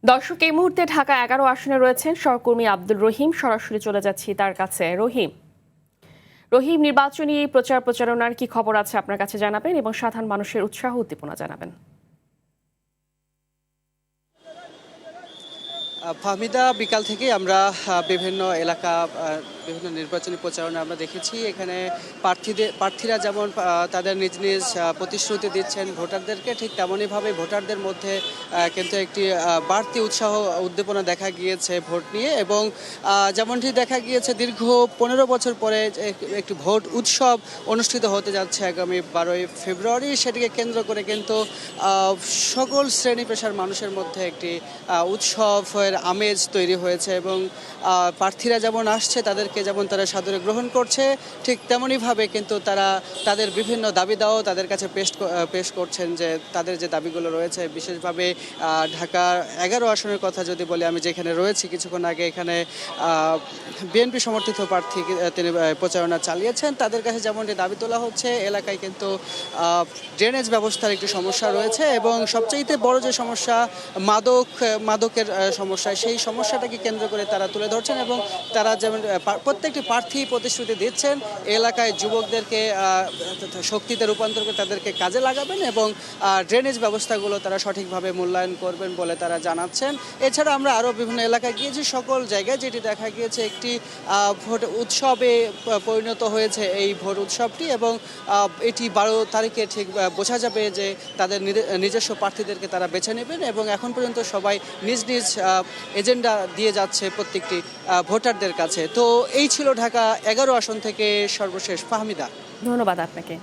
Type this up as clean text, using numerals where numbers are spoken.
দর্শক, এই মুহূর্তে ঢাকা 11 আসনে রয়েছেন সহকর্মী আব্দুল রহিম। সরাসরি চলে যাচ্ছি তার কাছে। রহিম, নির্বাচনী প্রচার প্রচারণার কি খবর আছে আপনার কাছে জানাবেন এবং সাধারণ মানুষের উৎসাহ উদ্দীপনা জানাবেন। ফাহমিদা, বিকাল থেকে আমরা বিভিন্ন এলাকা বিভিন্ন নির্বাচনী প্রচারণা আমরা দেখেছি। এখানে প্রার্থীরা যেমন তাদের নিজ নিজ প্রতিশ্রুতি দিচ্ছেন ভোটারদেরকে, ঠিক তেমনইভাবে ভোটারদের মধ্যে কিন্তু একটি বাড়তি উৎসাহ উদ্দীপনা দেখা গিয়েছে ভোট নিয়ে। এবং যেমনটি দেখা গিয়েছে দীর্ঘ 15 বছর পরে একটি ভোট উৎসব অনুষ্ঠিত হতে যাচ্ছে আগামী 12ই ফেব্রুয়ারি। সেটিকে কেন্দ্র করে কিন্তু সকল শ্রেণী পেশার মানুষের মধ্যে একটি উৎসবের আমেজ তৈরি হয়েছে। এবং প্রার্থীরা যেমন আসছে তাদেরকে যেমন তারা সাদরে গ্রহণ করছে, ঠিক তেমনইভাবে কিন্তু তারা তাদের বিভিন্ন দাবি দাওয়া তাদের কাছে পেশ করছেন, যে তাদের যে দাবিগুলো রয়েছে। বিশেষভাবে ঢাকার 11 আসনের কথা যদি বলি, আমি যেখানে রয়েছি কিছুক্ষণ আগে, এখানে বিএনপি সমর্থিত প্রার্থী তিনি প্রচারণা চালিয়েছেন। তাদের কাছে যেমনটি দাবি তোলা হচ্ছে, এলাকায় কিন্তু ড্রেনেজ ব্যবস্থার একটি সমস্যা রয়েছে এবং সবচাইতে বড় যে সমস্যা মাদকের সমস্যা, সেই সমস্যাটাকে কেন্দ্র করে তারা তুলে ধরছেন। এবং তারা যেমন প্রত্যেকটি প্রার্থী প্রতিশ্রুতি দিচ্ছেন এলাকায় যুবকদেরকে শক্তিতে রূপান্তর করে তাদেরকে কাজে লাগাবেন এবং ড্রেনেজ ব্যবস্থাগুলো তারা সঠিকভাবে মূল্যায়ন করবেন বলে তারা জানাচ্ছেন। এছাড়া আমরা আরও বিভিন্ন এলাকায় গিয়েছি, সকল জায়গায় যেটি দেখা গিয়েছে একটি ভোট উৎসবে পরিণত হয়েছে এই ভোট উৎসবটি। এবং এটি 12 তারিখে ঠিক বোঝা যাবে যে তাদের নিজস্ব প্রার্থীদেরকে তারা বেছে নেবেন। এবং এখন পর্যন্ত সবাই নিজ নিজ এজেন্ডা দিয়ে যাচ্ছে প্রত্যেকটি ভোটারদের কাছে। তো এই ছিল ঢাকা 11 আসন থেকে সর্বশেষ। ফাহমিদা, ধন্যবাদ আপনাকে।